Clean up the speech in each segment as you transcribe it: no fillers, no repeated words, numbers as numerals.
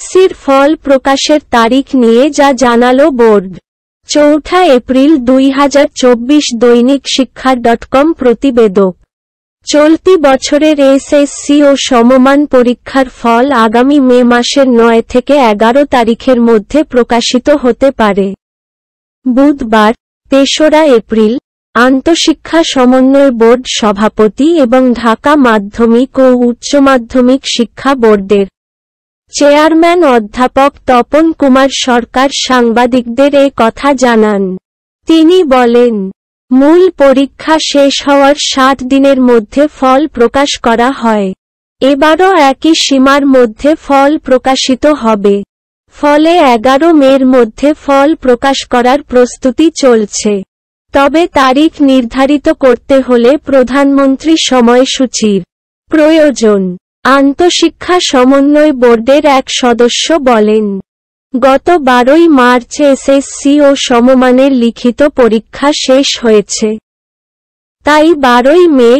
এসএসসির ফল প্রকাশের তারিখ নিয়ে যা জানালো বোর্ড। 4 এপ্রিল 2024 দৈনিক শিক্ষা.com প্রতিবেদক। চলতি বছরের এসএসসি ও সমমান পরীক্ষার ফল আগামী মে মাসের 9 থেকে 11 তারিখের মধ্যে প্রকাশিত হতে পারে। বুধবার 3রা এপ্রিল আন্তঃশিক্ষা সমন্বয় বোর্ড সভাপতি এবং ঢাকা মাধ্যমিক ও উচ্চ মাধ্যমিক শিক্ষা বোর্ডের চেয়ারম্যান অধ্যাপক তপন কুমার সরকার সাংবাদিকদের এ কথা জানান। তিনি বলেন, মূল পরীক্ষা শেষ হওয়ার 7 দিনের মধ্যে ফল প্রকাশ করা হয়। এবারও একই সীমার মধ্যে ফল প্রকাশিত হবে। ফলে 11 মের মধ্যে ফল প্রকাশ করার প্রস্তুতি চলছে। তবে তারিখ নির্ধারিত করতে হলে প্রধানমন্ত্রী সময়সূচির প্রয়োজন। আন্তঃশিক্ষা সমন্বয় বোর্ডের এক সদস্য বলেন, গত 12ই মার্চ এসএসসি ও সমমানের লিখিত পরীক্ষা শেষ হয়েছে। তাই 12ই মে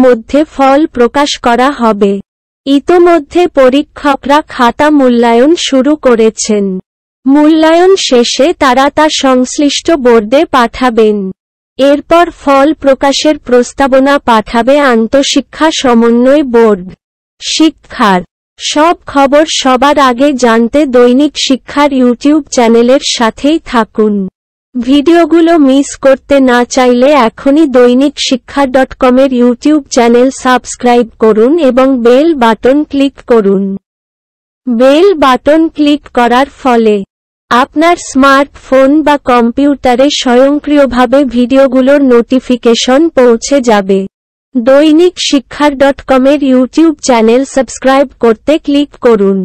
মধ্যে ফল প্রকাশ করা হবে। ইতোমধ্যে পরীক্ষকরা খাতা মূল্যায়ন শুরু করেছেন। মূল্যায়ন শেষে তারা তা সংশ্লিষ্ট বোর্ডে পাঠাবেন। এরপর ফল প্রকাশের প্রস্তাবনা পাঠাবে আন্তঃশিক্ষা সমন্বয় বোর্ড। শিক্ষার সব খবর সবার আগে জানতে দৈনিক শিক্ষার ইউটিউব চ্যানেলের সাথেই থাকুন। ভিডিওগুলো মিস করতে না চাইলে এখনই দৈনিক শিক্ষা.com এর ইউটিউব চ্যানেল সাবস্ক্রাইব করুন এবং বেল বাটন ক্লিক করুন। বেল বাটন ক্লিক করার ফলে আপনার স্মার্টফোন বা কম্পিউটারে স্বয়ংক্রিয়ভাবে ভিডিওগুলোর নোটিফিকেশন পৌঁছে যাবে। দৈনিক শিক্ষা.com এর ইউটিউব চ্যানেল সাবস্ক্রাইব করতে ক্লিক করুন।